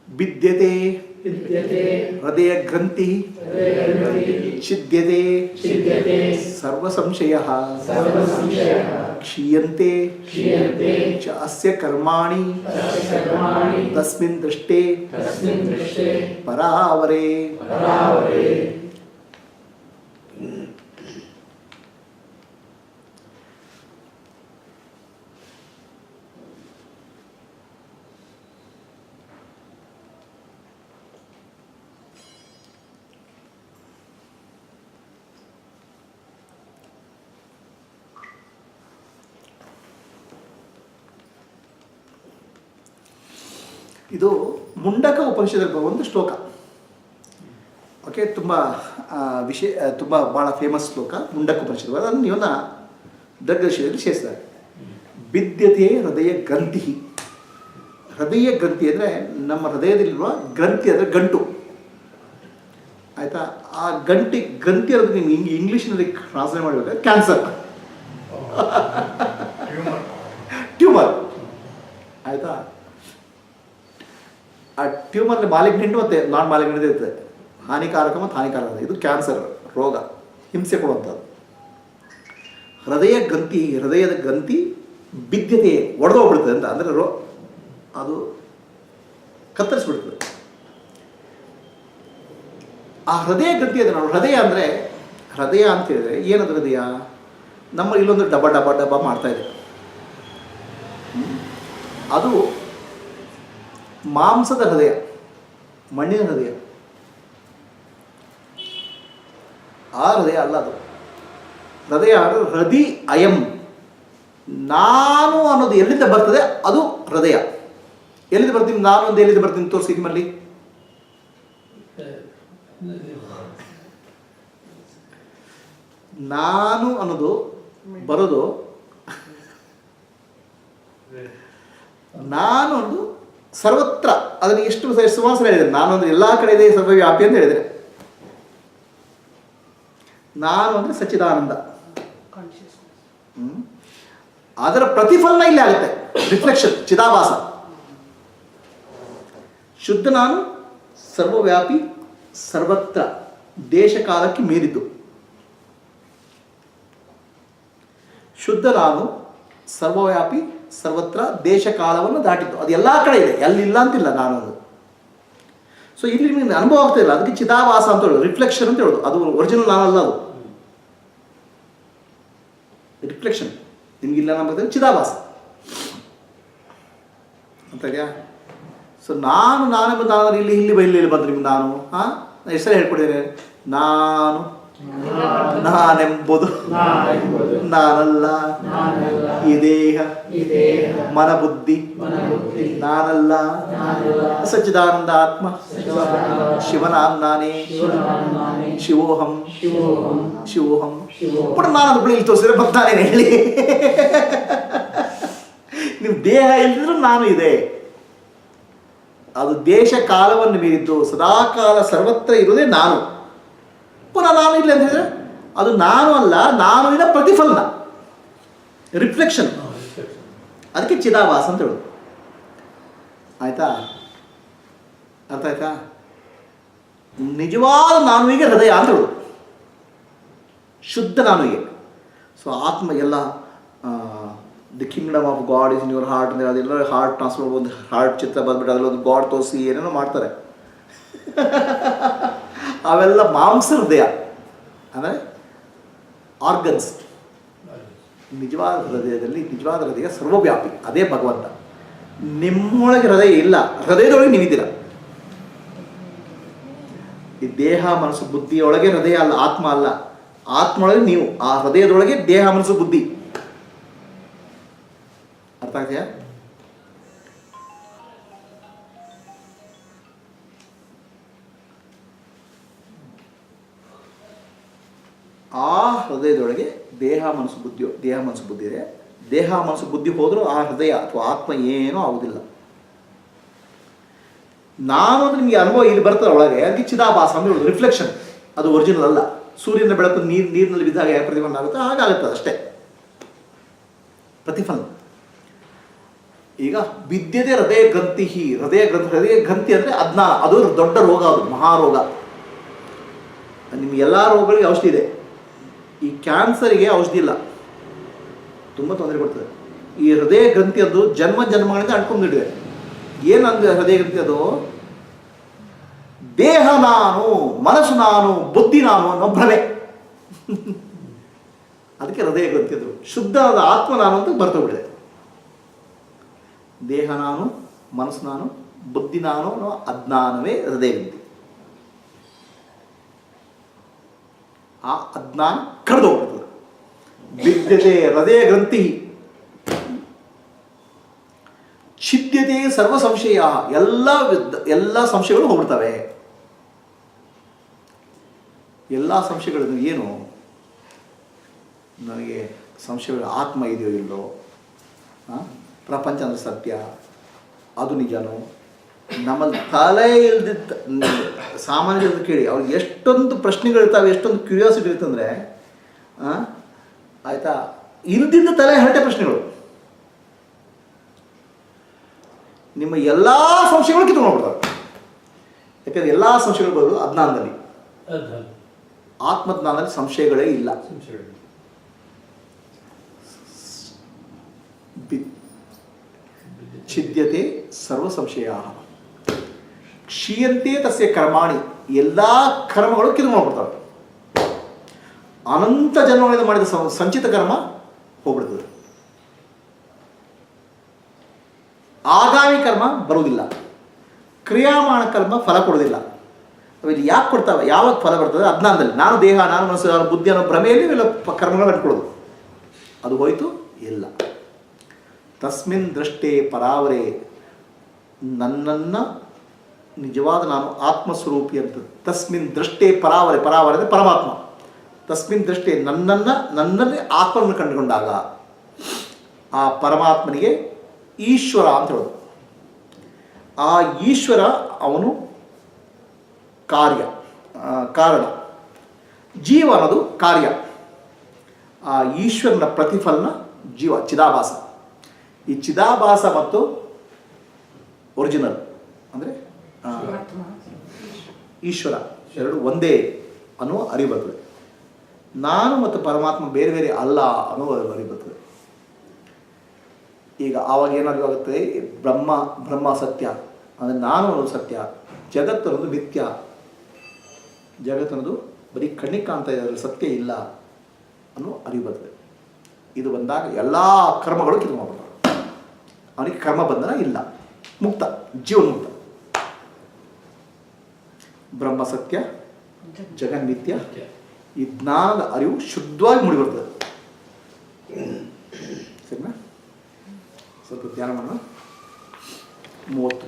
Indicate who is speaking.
Speaker 1: ಭಿದ್ಯತೆ ಹೃದಯ ಗ್ರಂಥಿ ಛಿದ್ಯತೆ ಸರ್ವ ಸಂಶಯಃ ಕ್ಷೀಯಂತೆ ಚ ಅಸ್ಯ ಕರ್ಮಾಣಿ ತಸ್ಮಿನ್ ದೃಷ್ಟೇ ಪರಾವರೇ. ಇದು ಮುಂಡಕ ಉಪನಿಷದಲ್ಲಿ ಬರುವಂಥ ಶ್ಲೋಕ. ಓಕೆ, ತುಂಬ ತುಂಬ ಭಾಳ ಫೇಮಸ್ ಶ್ಲೋಕ ಮುಂಡಕ ಉಪನಿಷತ್ತು. ಅದನ್ನು ಇವನ್ನ ದಗ್ಧಶಿಲೆಯಲ್ಲಿ ಸೇರಿಸ್ತಾರೆ. ಭಿದ್ಯತೆ ಹೃದಯ ಗ್ರಂಥಿ. ಹೃದಯ ಗ್ರಂಥಿ ಅಂದರೆ ನಮ್ಮ ಹೃದಯದಲ್ಲಿರುವ ಗ್ರಂಥಿ ಅಂದರೆ ಗಂಟು, ಆಯಿತಾ? ಆ ಗ್ರಂಥಿ ಅನ್ನೋದು ನೀವು ಇಂಗ್ಲೀಷ್ನಲ್ಲಿ ಟ್ರಾನ್ಸ್ಲೇಟ್ ಮಾಡಬೇಕಾದ್ರೆ ಕ್ಯಾನ್ಸರ್, ಟ್ಯೂಮರ್, ಆಯಿತಾ? ಆ ಟ್ಯೂಮರ್ಲಿ ಮಾಲಿಗ್ನೆಂಟ್ ಮತ್ತು ನಾನ್ ಮಾಲಿಗ್ನೆಂಟ್ ಇರ್ತದೆ, ಹಾನಿಕಾರಕ ಮತ್ತು ಹಾನಿಕಾರಕ. ಇದು ಕ್ಯಾನ್ಸರ್ ರೋಗ, ಹಿಂಸೆ ಕೊಡುವಂಥದ್ದು. ಹೃದಯದ ಗ್ರಂಥಿ ಭಿದ್ಯತೆ ಒಡೆದೋಗ್ಬಿಡ್ತದೆ ಅಂತ, ಅಂದರೆ ಅದು ಕತ್ತರಿಸ್ಬಿಡ್ತದೆ. ಆ ಹೃದಯ ಗ್ರಂಥಿ ಇದೆ ನಾವು. ಹೃದಯ ಅಂತ ಹೇಳಿದ್ರೆ ಏನದು? ಹೃದಯ ನಮ್ಮ ಇಲ್ಲೊಂದು ಡಬ್ಬ ಮಾಡ್ತಾ ಇದೆ. ಅದು ಮಾಂಸದ ಹೃದಯ, ಮಣ್ಣಿನ ಹೃದಯ. ಆ ಹೃದಯ ಅಲ್ಲ ಅದು. ಹೃದಯ ಹೃದಿ ಅಯಂ, ನಾನು ಅನ್ನೋದು ಎಲ್ಲಿಂದ ಬರ್ತದೆ ಅದು ಹೃದಯ. ಎಲ್ಲಿಂದ ಬರ್ತೀನಿ ನಾನು ಅಂತ, ಎಲ್ಲಿಂದ ಬರ್ತೀನಿ ತೋರಿಸಿ ನಿಮ್ಮಲ್ಲಿ. ನಾನು ಅನ್ನೋದು ಬರೋದು, ನಾನು ಅನ್ನೋದು ಸರ್ವತ್ರ. ಅದನ್ನು ಎಷ್ಟು ಸುಮಾರು ಸಲ ಹೇಳಿದೆ. ನಾನು ಅಂದರೆ ಎಲ್ಲ ಕಡೆ ಇದೆ, ಸರ್ವವ್ಯಾಪಿ ಅಂತ ಹೇಳಿದರೆ. ನಾನು ಅಂದರೆ ಸಚ್ಚಿದಾನಂದ. ಅದರ ಪ್ರತಿಫಲನ ಇಲ್ಲಿ ಆಗುತ್ತೆ, ರಿಫ್ಲೆಕ್ಷನ್, ಚಿದಾಭಾಸ. ಶುದ್ಧ ನಾನು ಸರ್ವವ್ಯಾಪಿ, ಸರ್ವತ್ರ, ದೇಶ ಕಾಲಕ್ಕೆ ಮೀರಿದ್ದು. ಶುದ್ಧ ನಾನು ಸರ್ವವ್ಯಾಪಿ, ಸರ್ವತ್ರ, ದೇಶ ಕಾಲವನ್ನು ದಾಟಿದ್ದು. ಅದು ಎಲ್ಲ ಕಡೆ ಇದೆ, ಎಲ್ಲಿಲ್ಲ ಅಂತಿಲ್ಲ ನಾನು ಅದು. ಸೊ ಇಲ್ಲಿ ನಿಮಗೆ ಅನುಭವ ಆಗ್ತಾ ಇಲ್ಲ, ಅದಕ್ಕೆ ಚಿದಾಭಾಸ ಅಂತ ಹೇಳೋದು, ರಿಫ್ಲೆಕ್ಷನ್ ಅಂತ ಹೇಳೋದು. ಅದು ಒರಿಜಿನಲ್ ನಾನಲ್ಲ, ಅದು ರಿಫ್ಲೆಕ್ಷನ್. ನಿಮಗಿಲ್ಲ ನಮ್ಮ ಚಿದಾಭಾಸ ಅಂತ ಇದೆಯಾ? ಸೊ ನಾನು ಇಲ್ಲಿ ಬಂದು ನಿಮ್ಗೆ ನಾನು ಹೆಸರು ಹೇಳ್ಕೊಡಿದ್ದೇನೆ. ನಾನೆಂಬುದು ನಾನಲ್ಲ, ಈ ದೇಹ ಮನಬುದ್ಧಿ ನಾನಲ್ಲ, ಸಚ್ಚಿದಾನಂದ ಆತ್ಮ ಶಿವನಾನೇ, ಶಿವೋಹಂ ಪುನಃ ನಾನು ಇಲ್ಲಿ ತೋರಿಸಿದ್ರೆ ಬರ್ತಾನೇನು ಹೇಳಿ? ನೀವು ದೇಹ ಇಲ್ಲದ್ರೂ ನಾನು ಇದೆ. ಅದು ದೇಶ ಕಾಲವನ್ನು ಮೀರಿದ್ದು, ಸದಾಕಾಲ ಸರ್ವತ್ರ ಇರುವುದೇ ನಾನು. ಪುನಃ ನಾನು ಇಲ್ಲ ಅಂತ ಹೇಳಿದ್ರೆ ಅದು ನಾನು ಅಲ್ಲ, ನಾನುವಿನ ಪ್ರತಿಫಲನ, ರಿಫ್ಲೆಕ್ಷನ್. ಅದಕ್ಕೆ ಚಿದಾಭಾಸ ಅಂತ ಹೇಳೋದು. ಆಯ್ತಾ? ಅರ್ಥ ಆಯ್ತಾ? ನಿಜವಾದ ನಾನುವಿಗೆ ಹೃದಯ ಅಂತ ಹೇಳೋದು, ಶುದ್ಧ ನಾನುವಿಗೆ. ಸೊ ಆತ್ಮ ಎಲ್ಲ the Kingdom of god is in your heart ಅಂದರೆ ಅದೆಲ್ಲ ಹಾರ್ಟ್ ಟ್ರಾನ್ಸ್ಫರ್, ಒಂದು ಹಾರ್ಟ್ ಚಿತ್ರ ಬಂದ್ಬಿಟ್ಟು ಅದರಲ್ಲೊಂದು ಗಾಡ್ ತೋರಿಸಿ ಏನೇನೋ ಮಾಡ್ತಾರೆ. ಅವೆಲ್ಲ ಮಾಂಸ ಹೃದಯ ಅಂದರೆ ಆರ್ಗನ್ಸ್. ನಿಜವಾದ ಹೃದಯದಲ್ಲಿ ನಿಜವಾದ ಹೃದಯ ಸರ್ವವ್ಯಾಪಿ, ಅದೇ ಭಗವಂತ. ನಿಮ್ಮೊಳಗೆ ಹೃದಯ ಇಲ್ಲ, ಹೃದಯದೊಳಗೆ ನೀವಿದ್ದೀರ. ಈ ದೇಹ ಮನಸ್ಸು ಬುದ್ಧಿಯೊಳಗೆ ಹೃದಯ ಅಲ್ಲ, ಆತ್ಮ ಅಲ್ಲ. ಆತ್ಮೊಳಗೆ ನೀವು, ಆ ಹೃದಯದೊಳಗೆ ದೇಹ ಮನಸ್ಸು ಬುದ್ಧಿ. ಅರ್ಥ ಆಗ್ತೀಯಾ? ಆ ಹೃದಯದೊಳಗೆ ದೇಹ ಮನಸ್ಸು ಬುದ್ಧಿ ಇದೆ. ದೇಹ ಮನಸ್ಸು ಬುದ್ಧಿ ಹೋದರೂ ಆ ಹೃದಯ ಅಥವಾ ಆತ್ಮ ಏನೂ ಆಗುವುದಿಲ್ಲ. ನಾನು ಅಂದರೆ ನಿಮಗೆ ಅನುಭವ ಇಲ್ಲಿ ಬರ್ತದೆ ಒಳಗೆ, ಅದಕ್ಕೆ ಚಿದಾಭಾಸ ಅಂತ ಹೇಳೋದು, ರಿಫ್ಲೆಕ್ಷನ್. ಅದು ಒರಿಜಿನಲ್ ಅಲ್ಲ. ಸೂರ್ಯನ ಬೆಳಕು ನೀರಿನಲ್ಲಿ ಬಿದ್ದಾಗ ಯಾವ ಪ್ರತಿಫಲನ ಆಗುತ್ತೋ ಹಾಗಾಗುತ್ತೆ, ಅಷ್ಟೇ ಪ್ರತಿಫಲನ. ಈಗ ವಿದ್ಯತೆ ಹೃದಯ ಗ್ರಂಥಿ, ಹೃದಯ ಗ್ರಂಥಿ ಅಂದರೆ ಅಜ್ಞಾನ. ಅದು ದೊಡ್ಡ ರೋಗ, ಅದು ಮಹಾರೋಗ. ನಿಮ್ಗೆ ಎಲ್ಲ ರೋಗಗಳಿಗೆ ಔಷಧಿ ಇದೆ, ಈ ಕ್ಯಾನ್ಸರಿಗೆ ಔಷಧಿ ಇಲ್ಲ, ತುಂಬ ತೊಂದರೆ ಕೊಡ್ತದೆ. ಈ ಹೃದಯ ಗ್ರಂಥಿ ಅದು ಜನ್ಮಗಳಿಂದ ಅಂಟ್ಕೊಂಡಿದೆ. ಏನಂದ್ರೆ ಹೃದಯ ಗ್ರಂಥಿ ಅದು ದೇಹ ನಾನು, ಮನಸ್ಸು ನಾನು, ಬುದ್ಧಿ ನಾನು ಅನ್ನೋ ಭ್ರಮೆ. ಅದಕ್ಕೆ ಹೃದಯ ಗ್ರಂಥಿ ಅದು. ಶುದ್ಧವಾದ ಆತ್ಮ ನಾನು ಅಂತ ಬರ್ತೋಗ್ಬಿಡಿದೆ. ದೇಹ ನಾನು, ಮನಸ್ಸು ನಾನು, ಬುದ್ಧಿ ನಾನು ಅನ್ನೋ ಅಜ್ಞಾನವೇ ಹೃದಯ ಗ್ರಂಥಿ. ಆ ಅಜ್ಞಾನ ಕಳೆದು ಹೋಗ್ಬಿಡ್ತದೆ. ವಿದ್ಯತೆ ಹೃದಯ ಗ್ರಂಥಿ ಛಿದ್ಯತೆ ಸರ್ವ ಸಂಶಯ, ಎಲ್ಲ ಸಂಶಯಗಳು ಹೋಗ್ಬಿಡ್ತವೆ. ಎಲ್ಲ ಸಂಶಯಗಳನ್ನು ಏನು, ನನಗೆ ಸಂಶಯಗಳು ಆತ್ಮ ಇದೆಯೋ ಇಲ್ಲೋ, ಪ್ರಪಂಚ ಅಂದರೆ ಸತ್ಯ, ಅದು ನಿಜನೋ, ನಮ್ಮಲ್ಲಿ ತಲೆ ಇಲ್ದಿದ್ದ ಸಾಮಾನ್ಯ ಕೇಳಿ ಅವ್ರಿಗೆ ಎಷ್ಟೊಂದು ಪ್ರಶ್ನೆಗಳಿರ್ತಾವೆ, ಎಷ್ಟೊಂದು ಕ್ಯೂರಿಯಾಸಿಟಿ ಇರ್ತಂದರೆ ಆಯಿತಾ, ಇಲ್ದಿದ್ದ ತಲೆ ಹರಟೆ ಪ್ರಶ್ನೆಗಳು. ನಿಮ್ಮ ಎಲ್ಲ ಸಂಶಯಗಳು ಕಿತ್ಕೊಂಡ್ಬಿಡ್ತವೆ. ಯಾಕಂದರೆ ಎಲ್ಲ ಸಂಶಯಗಳು ಬರೋದು ಅಜ್ಞಾನದಲ್ಲಿ. ಆತ್ಮಜ್ಞಾನದಲ್ಲಿ ಸಂಶಯಗಳೇ ಇಲ್ಲ. ಛಿದ್ಯತೆ ಸರ್ವ ಸಂಶಯ ಕ್ಷೀಯಂತೆ ತಸ್ಯ ಕರ್ಮಾಣಿ, ಎಲ್ಲ ಕರ್ಮಗಳು ಕಿತ್ಕೊಂಡ್ಬಿಡ್ತವೆ. ಅನಂತ ಜನ್ಮಗಳಿಂದ ಮಾಡಿದ ಸಂಚಿತ ಕರ್ಮ ಹೋಗ್ಬಿಡ್ತದೆ. ಆಗಾಮಿ ಕರ್ಮ ಬರುವುದಿಲ್ಲ. ಕ್ರಿಯಾಮಾಣ ಕರ್ಮ ಫಲ ಕೊಡೋದಿಲ್ಲ. ಅವೆಲ್ಲ ಯಾಕೆ ಕೊಡ್ತಾವೆ, ಯಾವಾಗ ಫಲ ಬರ್ತದೆ? ಅಜ್ಞಾನದಲ್ಲಿ. ನಾನು ದೇಹ, ನಾನು ಮನಸ್ಸು, ನಾನು ಬುದ್ಧಿ ಅನ್ನೋ ಭ್ರಮೆಯಲ್ಲಿ ಇವೆಲ್ಲ ಕರ್ಮಗಳು ಅಂಟ್ಕೊಳ್ಳೋದು. ಅದು ಹೋಯಿತು ಇಲ್ಲ. ತಸ್ಮಿನ್ ದೃಷ್ಟೇ ಪರಾವರೇ, ನನ್ನನ್ನು ನಿಜವಾದ ನಾನು ಆತ್ಮಸ್ವರೂಪಿ ಅಂತ. ತಸ್ಮಿನ್ ದೃಷ್ಟೇ ಪರಾವರೆ, ಪರಾವರೆ ಅಂದರೆ ಪರಮಾತ್ಮ. ತಸ್ಮಿನ್ ದೃಷ್ಟೇ ನನ್ನನ್ನೇ ಆತ್ಮವನ್ನು ಕಂಡುಕೊಂಡಾಗ ಆ ಪರಮಾತ್ಮನಿಗೆ ಈಶ್ವರ ಅಂತ ಹೇಳೋದು. ಆ ಈಶ್ವರ ಅವನು ಕಾರಣ, ಜೀವ ಅನ್ನೋದು ಕಾರ್ಯ. ಆ ಈಶ್ವರನ ಪ್ರತಿಫಲನ ಜೀವ, ಚಿದಾಭಾಸ. ಈ ಚಿದಾಭಾಸ ಮತ್ತು ಒರಿಜಿನಲ್ ಅಂದರೆ ಈಶ್ವರ ಎರಡು ಒಂದೇ ಅನ್ನೋ ಅರಿವು ಬರ್ತದೆ. ನಾನು ಮತ್ತು ಪರಮಾತ್ಮ ಬೇರೆ ಬೇರೆ ಅಲ್ಲ ಅನ್ನೋ ಅರಿವು ಬರ್ತದೆ. ಈಗ ಆವಾಗ ಏನಾಗುತ್ತೆ, ಬ್ರಹ್ಮ ಸತ್ಯ ಅಂದರೆ ನಾನು ಅನ್ನೋದು ಸತ್ಯ, ಜಗತ್ತು ಅನ್ನೋದು ಮಿಥ್ಯ, ಜಗತ್ತು ಅನ್ನೋದು ಬರೀ ಕಣ್ಣಿಗೆ ಕಾಣ್ತಾ ಇದೆ, ಅದರಲ್ಲಿ ಸತ್ಯ ಇಲ್ಲ ಅನ್ನೋ ಅರಿವು ಬರ್ತದೆ. ಇದು ಬಂದಾಗ ಎಲ್ಲ ಕರ್ಮಗಳು ಕಿತ್ಕೊಂಡ್ಬಿಡ್ತವೆ. ಅವನಿಗೆ ಕರ್ಮ ಬಂಧನ ಇಲ್ಲ, ಮುಕ್ತ, ಜೀವನ್ಮುಕ್ತ. ಬ್ರಹ್ಮ ಸತ್ಯ, ಜಗನ್ಮಿಥ್ಯ, ಈ ಜ್ಞಾನದ ಅರಿವು ಶುದ್ಧವಾಗಿ ಮೂಡಿಬರ್ತದೆ. ಸರಿನಾ? ಸ್ವಲ್ಪ ಧ್ಯಾನ ಮಾಡೋಣ. 30